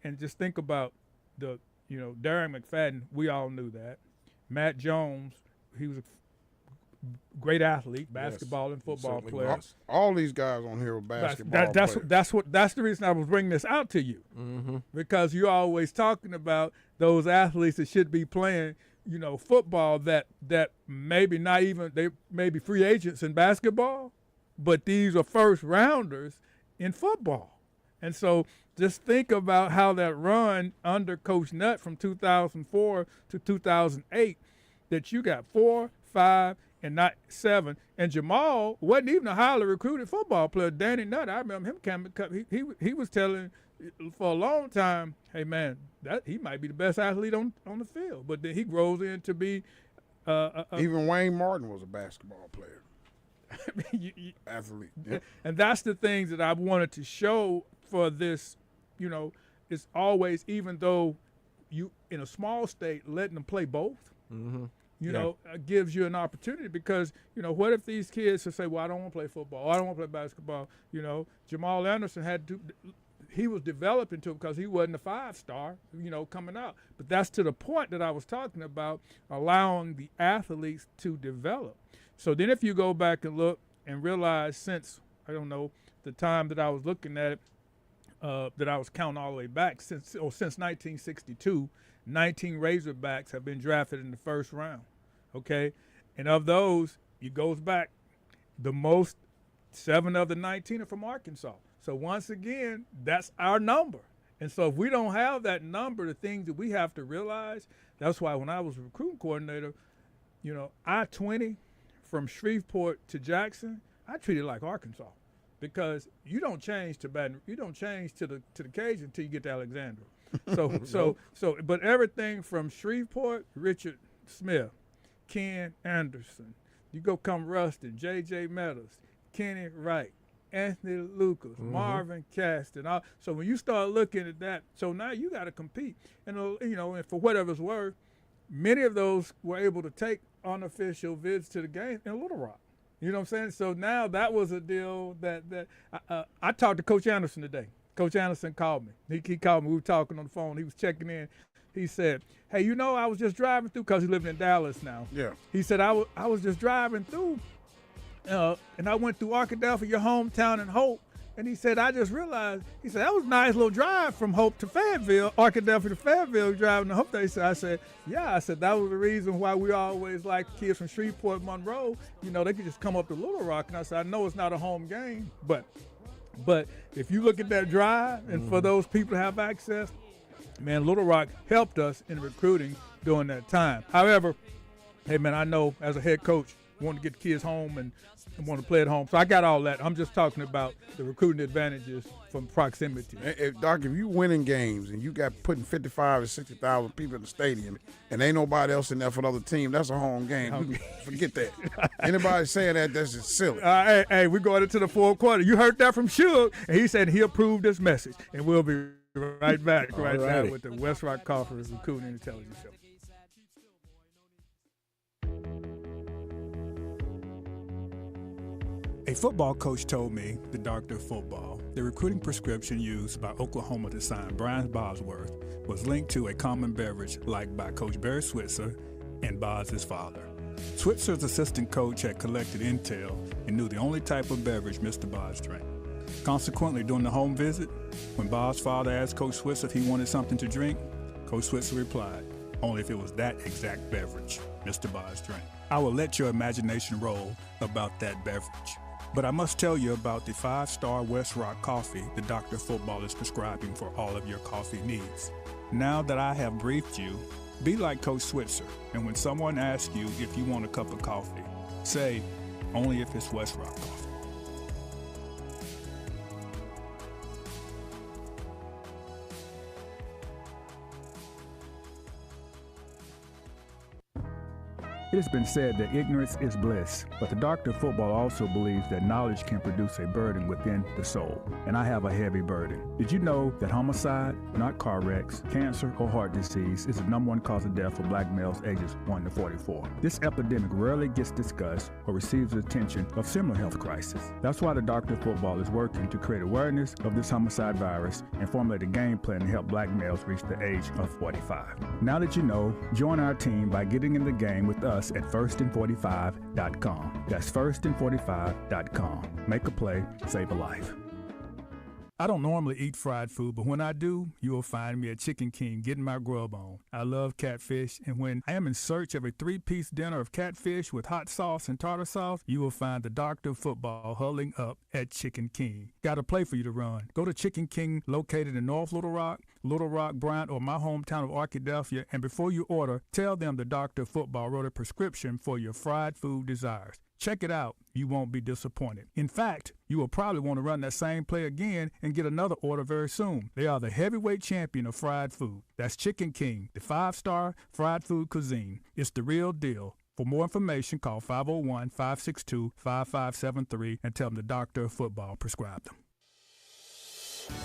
and just think about Darren McFadden. We all knew that. Matt Jones, he was a great athlete, basketball and football player.
All these guys on here were basketball players.
That's the reason I was bringing this out to you, because you're always talking about those athletes that should be playing, football that maybe not even, they may be free agents in basketball, but these are first rounders in football. And so just think about how that run under Coach Nutt from 2004 to 2008, that you got 4, 5, and not 7. And Jamal wasn't even a highly recruited football player. Danny Nutt, I remember him coming. He was telling for a long time, hey man, that he might be the best athlete on the field. But then he grows into be.
Even Wayne Martin was a basketball player. Athlete. Yeah.
And that's the things that I wanted to show for this. It's always, even though you in a small state, letting them play both. Gives you an opportunity, because, what if these kids say, well, I don't want to play football, I don't want to play basketball. Jamal Anderson he was developing to it because he wasn't a 5-star, coming out. But that's to the point that I was talking about, allowing the athletes to develop. So then if you go back and look and realize since, the time that I was looking at it, that I was counting all the way back, since 1962, 19 Razorbacks have been drafted in the first round, okay? And of those, it goes back, the most, 7 of the 19 are from Arkansas. So once again, that's our number. And so if we don't have that number, the things that we have to realize, that's why when I was a recruiting coordinator, I-20 from Shreveport to Jackson, I treated it like Arkansas, because you don't change to the Cajun until you get to Alexandria. But everything from Shreveport, Richard Smith, Ken Anderson, you go come Rustin, J.J. Meadows, Kenny Wright, Anthony Lucas, Marvin Caston. So when you start looking at that, so now you got to compete. And, and for whatever's worth, many of those were able to take unofficial visits to the game in Little Rock. You know what I'm saying? So now that was a deal that I talked to Coach Anderson today. Coach Anderson called me. He called me. We were talking on the phone. He was checking in. He said, hey, I was just driving through, because he living in Dallas now.
Yeah.
He said, I was just driving through, and I went through Arkadelphia, your hometown, in Hope. And he said, I just realized, he said, that was a nice little drive from Hope to Fayetteville, Arkadelphia to Fayetteville, driving to Hope. I said, yeah. I said, that was the reason why we always like kids from Shreveport, Monroe. They could just come up to Little Rock. And I said, I know it's not a home game, but if you look at that drive, and for those people to have access, man, Little Rock helped us in recruiting during that time. However, hey, man, I know as a head coach, want to get the kids home and want to play at home. So I got all that. I'm just talking about the recruiting advantages from proximity.
Doc, if you winning games and you got putting 55 to 60,000 people in the stadium and ain't nobody else in there for another team, that's a home game. Forget that. Anybody saying that's just silly.
Hey, we're going into the fourth quarter. You heard that from Suge, and he said he approved this message. And we'll be right back now with the Westrock Coffee Recruiting Intelligence Show.
A football coach told me, the doctor of football, the recruiting prescription used by Oklahoma to sign Brian Bosworth was linked to a common beverage liked by Coach Barry Switzer and Bos's father. Switzer's assistant coach had collected intel and knew the only type of beverage Mr. Bos drank. Consequently, during the home visit, when Bos's father asked Coach Switzer if he wanted something to drink, Coach Switzer replied, only if it was that exact beverage Mr. Bos drank. I will let your imagination roll about that beverage. But I must tell you about the 5-star Westrock coffee the Dr. Football is prescribing for all of your coffee needs. Now that I have briefed you, be like Coach Switzer, and when someone asks you if you want a cup of coffee, say, only if it's Westrock coffee. It has been said that ignorance is bliss, but the doctor of football also believes that knowledge can produce a burden within the soul, and I have a heavy burden. Did you know that homicide, not car wrecks, cancer, or heart disease is the #1 cause of death for black males ages 1 to 44? This epidemic rarely gets discussed or receives the attention of similar health crises. That's why the doctor of football is working to create awareness of this homicide virus and formulate a game plan to help black males reach the age of 45. Now that you know, join our team by getting in the game with us at firstin45.com. That's firstin45.com. Make a play, save a life. I don't normally eat fried food, but when I do, you will find me at Chicken King getting my grub on. I love catfish, and when I am in search of a 3-piece dinner of catfish with hot sauce and tartar sauce, you will find the doctor of football huddling up at Chicken King. Got a play for you to run. Go to Chicken King located in North Little Rock, Bryant, or my hometown of Arkadelphia, and before you order, tell them the doctor of football wrote a prescription for your fried food desires. Check it out. You won't be disappointed. In fact, you will probably want to run that same play again and get another order very soon. They are the heavyweight champion of fried food. That's Chicken King, the 5-star fried food cuisine. It's the real deal. For more information, call 501-562-5573 and tell them the doctor of football prescribed them.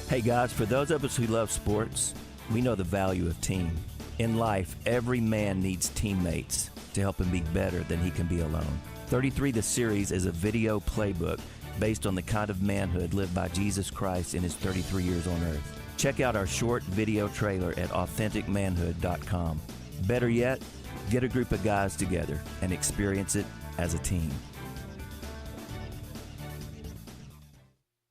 Hey guys, for those of us who love sports, we know the value of team. In life, every man needs teammates to help him be better than he can be alone. 33 The Series is a video playbook based on the kind of manhood lived by Jesus Christ in his 33 years on earth. Check out our short video trailer at authenticmanhood.com. Better yet, get a group of guys together and experience it as a team.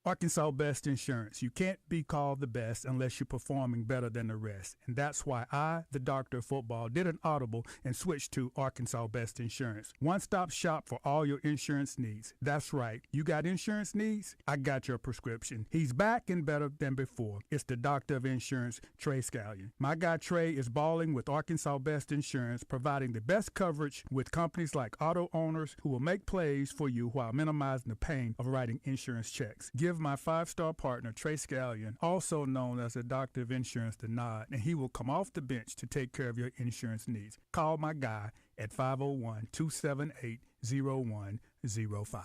Arkansas Best Insurance. You can't be called the best unless you're performing better than the rest. And that's why I, the doctor of football, did an audible and switched to Arkansas Best Insurance. One-stop shop for all your insurance needs. That's right. You got insurance needs? I got your prescription. He's back and better than before. It's the doctor of insurance, Trey Scallion. My guy Trey is balling with Arkansas Best Insurance, providing the best coverage with companies like Auto Owners who will make plays for you while minimizing the pain of writing insurance checks. Give my 5-star partner, Trey Scallion, also known as the doctor of insurance, the nod, and he will come off the bench to take care of your insurance needs. Call my guy at 501-278-0105.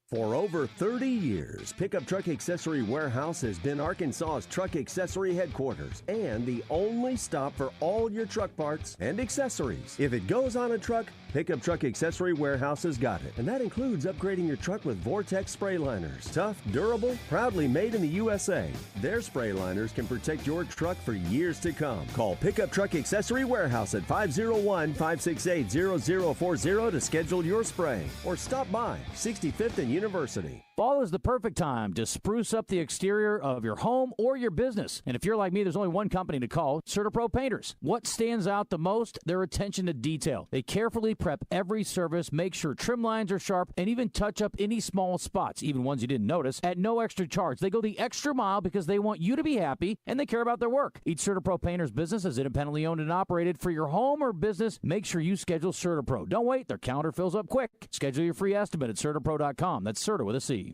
For over 30 years, Pickup Truck Accessory Warehouse has been Arkansas's truck accessory headquarters and the only stop for all your truck parts and accessories. If it goes on a truck, Pickup Truck Accessory Warehouse has got it. And that includes upgrading your truck with Vortex spray liners. Tough, durable, proudly made in the USA. Their spray liners can protect your truck for years to come. Call Pickup Truck Accessory Warehouse at 501-568-0040 to schedule your spray. Or stop by 65th and University.
Fall is the perfect time to spruce up the exterior of your home or your business. And if you're like me, there's only one company to call, CertaPro Painters. What stands out the most? Their attention to detail. They carefully prep every surface, make sure trim lines are sharp, and even touch up any small spots, even ones you didn't notice, at no extra charge. They go the extra mile because they want you to be happy and they care about their work. Each CertaPro Painters business is independently owned and operated. For your home or business, make sure you schedule CertaPro. Don't wait, their calendar fills up quick. Schedule your free estimate at CertaPro.com. That's Certa with a C.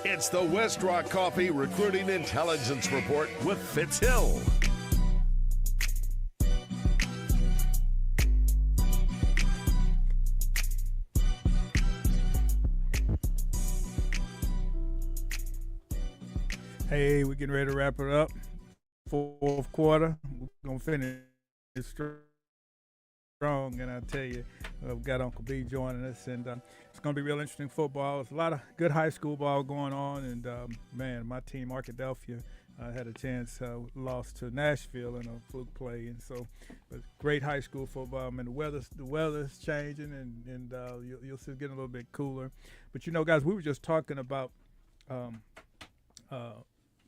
It's the Westrock Coffee Recruiting Intelligence Report with Fitz Hill.
Hey, we're getting ready to wrap it up. Fourth quarter, we're going to finish strong, and I tell you, we've got Uncle B joining us, and it's going to be real interesting football. There's a lot of good high school ball going on, and man, my team, Arkadelphia, had a chance, lost to Nashville in a fluke play, and so but great high school football. I mean, the weather's changing, and you'll see it getting a little bit cooler. But you know, guys, we were just talking about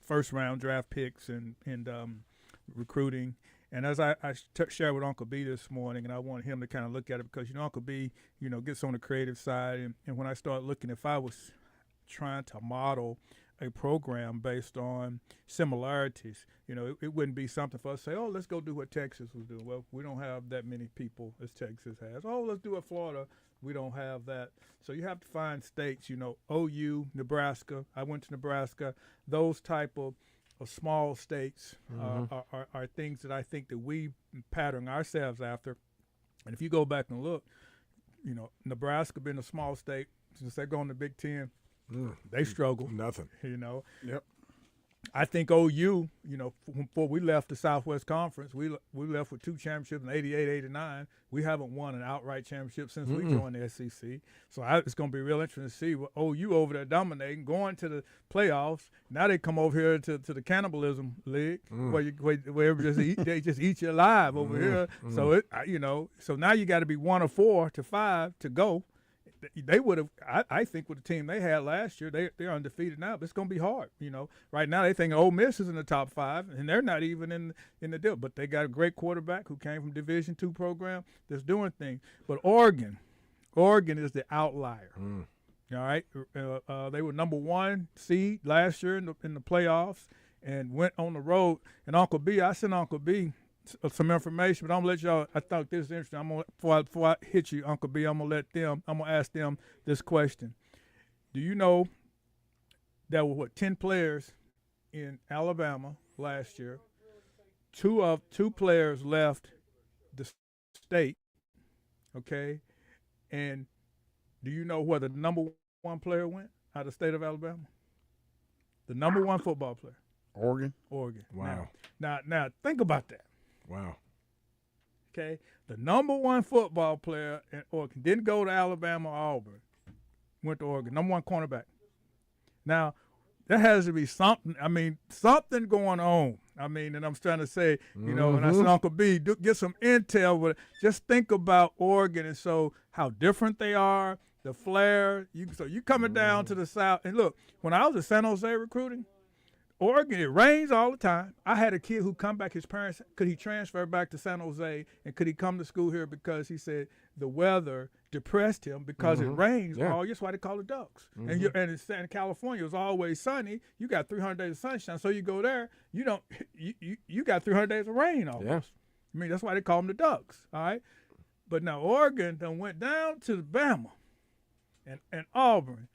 first round draft picks and recruiting. And as I shared with Uncle B this morning, and I wanted him to kind of look at it because, you know, Uncle B, you know, gets on the creative side. And when I start looking, if I was trying to model a program based on similarities, you know, it wouldn't be something for us to say, oh, let's go do what Texas was doing. Well, we don't have that many people as Texas has. Oh, let's do what Florida. We don't have that. So you have to find states, you know, OU, Nebraska. I went to Nebraska. Those type of small states are things that I think that we pattern ourselves after. And if you go back and look, You know, Nebraska being a small state, since they're going to Big Ten, they struggle.
Nothing.
You know.
Yep.
I think OU, you know, before we left the Southwest Conference, we left with 2 championships in 88, 89. We haven't won an outright championship since we joined the SEC. So it's going to be real interesting to see what OU over there dominating, going to the playoffs. Now they come over here to the cannibalism league where they just eat you alive over here. So so now you got to be 1 or 4 to 5 to go. They would have, I think, with the team they had last year, they're undefeated now. But it's going to be hard. You know, right now they think Ole Miss is in the top 5, and they're not even in the deal. But they got a great quarterback who came from Division II program that's doing things. But Oregon is the outlier. All right, they were number 1 seed last year in the playoffs and went on the road. And Uncle B, I sent Uncle B some information, but I'm gonna let y'all. I thought this was interesting. Before I hit you, Uncle B, I'm gonna ask them this question. Do you know there were 10 players in Alabama last year? Two players left the state. Okay, and do you know where the number 1 player went out of the state of Alabama? The number 1 football player.
Oregon.
Wow.
Now think about that.
Wow.
Okay, the number 1 football player in Oregon didn't go to Alabama or Auburn, went to Oregon, number 1 cornerback. Now, there has to be something. I mean, something going on. I mean, and I'm trying to say, you know, and I said, Uncle B, get some intel. But just think about Oregon and so how different they are, the flair. So you coming down to the south, and look, when I was at San Jose recruiting, Oregon, it rains all the time. I had a kid who come back, his parents, could he transfer back to San Jose, and could he come to school here because he said the weather depressed him because it rains all year. That's why they call it Ducks. And in California, it was always sunny. You got 300 days of sunshine. So you go there, you got 300 days of rain almost.
Yeah.
I mean, that's why they call them the Ducks, all right? But now Oregon done went down to Bama and Auburn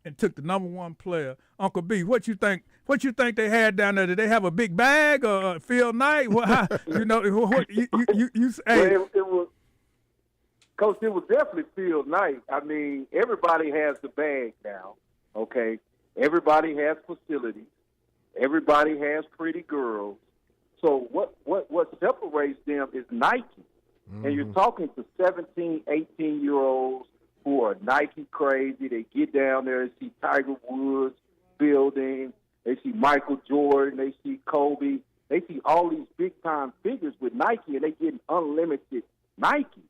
and took the number 1 player. Uncle B, what you think they had down there? Did they have a big bag or a field night? Hey.
It was, Coach, it was definitely field night. I mean, everybody has the bag now, okay? Everybody has facilities. Everybody has pretty girls. So what separates them is Nike. And you're talking to 17, 18-year-olds who are Nike crazy. They get down there and see Tiger Woods building. They see Michael Jordan. They see Kobe. They see all these big-time figures with Nike, and they getting unlimited Nike.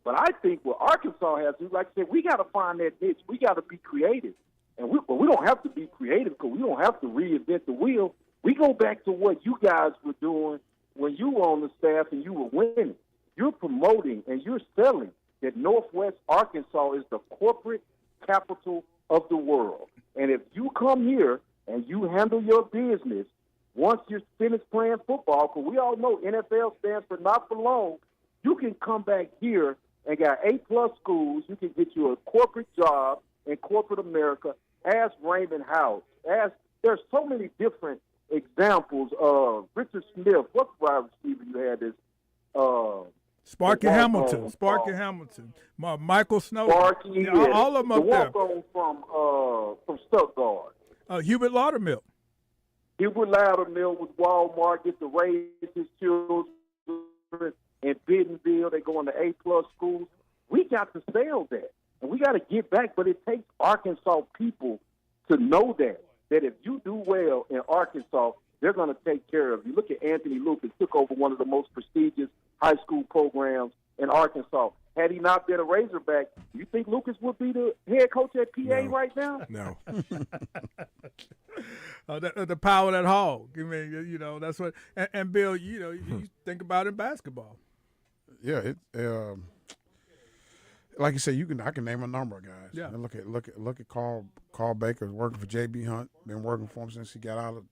But I think what Arkansas has to do, like I said, we got to find that niche. We got to be creative. And we don't have to be creative because we don't have to reinvent the wheel. We go back to what you guys were doing when you were on the staff and you were winning. You're promoting and you're selling that Northwest Arkansas is the corporate capital of the world. And if you come here and you handle your business, once you're finished playing football, because we all know NFL stands for not for long, you can come back here and got A-plus schools. You can get you a corporate job in corporate America. Ask Raymond House. There's so many different examples of Richard Smith. What wide receiver you had this?
Sparky Hamilton. Michael Snow.
Sparky,
all of them up there.
The walk-on from Stuttgart.
Hubert Laudermill.
Hubert Laudermill with Walmart, get to raise his children in Bentonville. They go into A-plus schools. We got to sell that, and we got to get back. But it takes Arkansas people to know that if you do well in Arkansas, they're going to take care of you. Look at Anthony Lucas, took over one of the most prestigious high school programs in Arkansas. Had he not been a Razorback, you think Lucas would be the head coach at PA right now?
No.
The power of that hog. I mean, that's what. And Bill, you think about it in basketball.
Yeah, like you said, I can name a number of guys.
Yeah.
And look at Carl Baker, working for J.B. Hunt, been working for him since he got out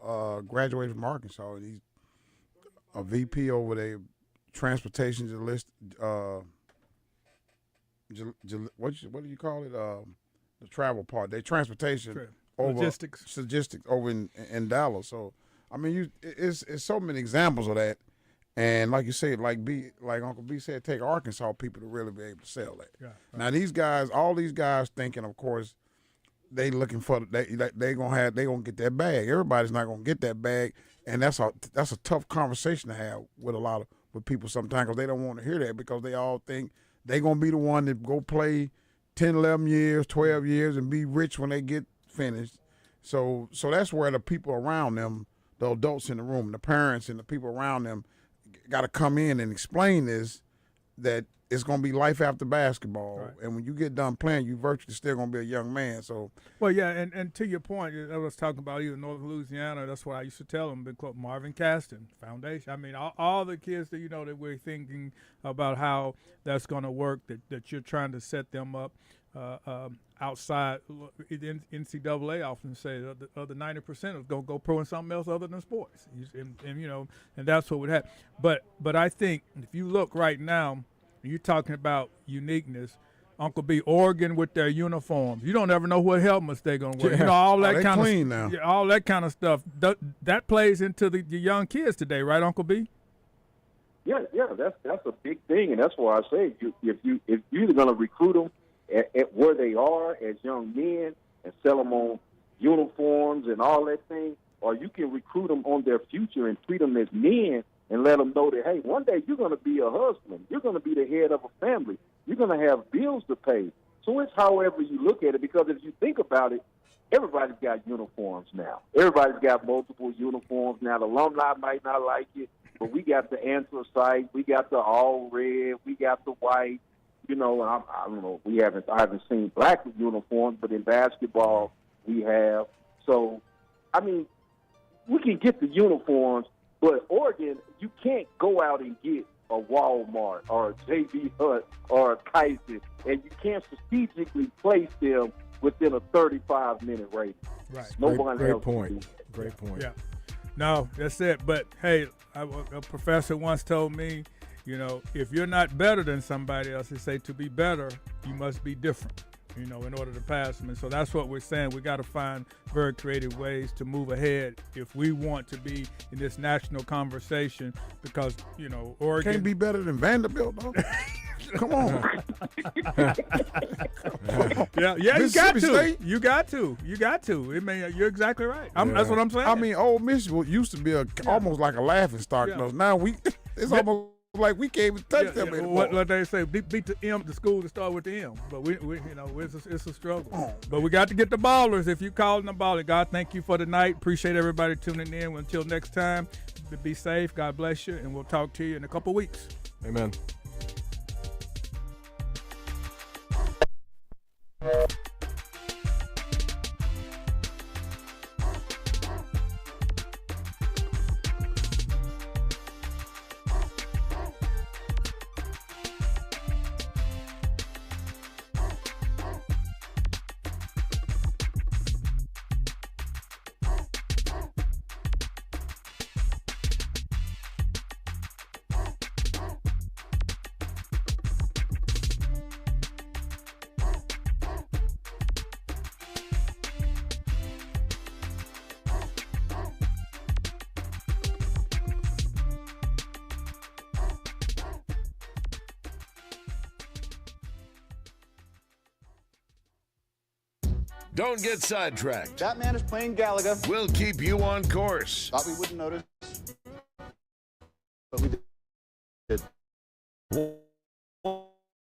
of graduated from Arkansas, and he's a VP over the transportation list. What do you call it? The travel part. They transportation
logistics
over in Dallas. So I mean, it's so many examples of that. And like you said, like Uncle B said, take Arkansas people to really be able to sell that.
Yeah, right.
Now these guys, all these guys thinking, of course, they looking for they gonna get that bag. Everybody's not gonna get that bag, and that's a tough conversation to have with with people sometimes, because they don't want to hear that, because they all think they gonna be the one that go play 10, 11 years, 12 years, and be rich when they get finished. So that's where the people around them, the adults in the room, the parents and the people around them, got to come in and explain this, that it's going to be life after basketball. Right. And when you get done playing, you virtually still going to be a young man. So,
well, yeah, and to your point, I was talking about even North Louisiana. That's what I used to tell them. Marvin Caston Foundation. I mean, all the kids that that we're thinking about how that's going to work. That you're trying to set them up outside. NCAA often say the other 90% is going to go pro in something else other than sports, and that's what would happen. But I think if you look right now. You're talking about uniqueness. Uncle B, Oregon with their uniforms. You don't ever know what helmets they're going to wear.
Yeah.
All that kind
clean
of
now.
All that kind of stuff. That plays into the young kids today, right, Uncle B?
Yeah, that's a big thing, and that's why I say if you're either going to recruit them at where they are as young men and sell them on uniforms and all that thing, or you can recruit them on their future and treat them as men. And let them know that, hey, one day you're going to be a husband. You're going to be the head of a family. You're going to have bills to pay. So it's however you look at it, because if you think about it, everybody's got uniforms now. Everybody's got multiple uniforms now. The alumni might not like it, but we got the anthracite. We got the all red. We got the white. I don't know. I haven't seen black uniforms, but in basketball we have. So, I mean, we can get the uniforms. But Oregon, you can't go out and get a Walmart or a J.B. Hunt or a Tyson, and you can't strategically place them within a 35-minute radius.
Right.
Great point. Great point.
Yeah. No, that's it. But, hey, a professor once told me, if you're not better than somebody else, they say to be better, you must be different. In order to pass them. And so that's what we're saying. We got to find very creative ways to move ahead if we want to be in this national conversation, because, Oregon
can't be better than Vanderbilt, though. Come on.
Yeah, you got to. State? You got to. You're exactly right. That's what I'm saying.
I mean, Ole Miss used to be almost like a laughing stock. Yeah. Now it's almost like we can't even touch them anymore.
What they say, beat the school to start with the M. But we it's a struggle. But we got to get the ballers. If you calling the baller, God, thank you for tonight. Appreciate everybody tuning in. Until next time, be safe. God bless you, and we'll talk to you in a couple weeks.
Amen.
Don't get sidetracked.
That man is playing Galaga.
We'll keep you on course.
Thought we wouldn't notice, but we did.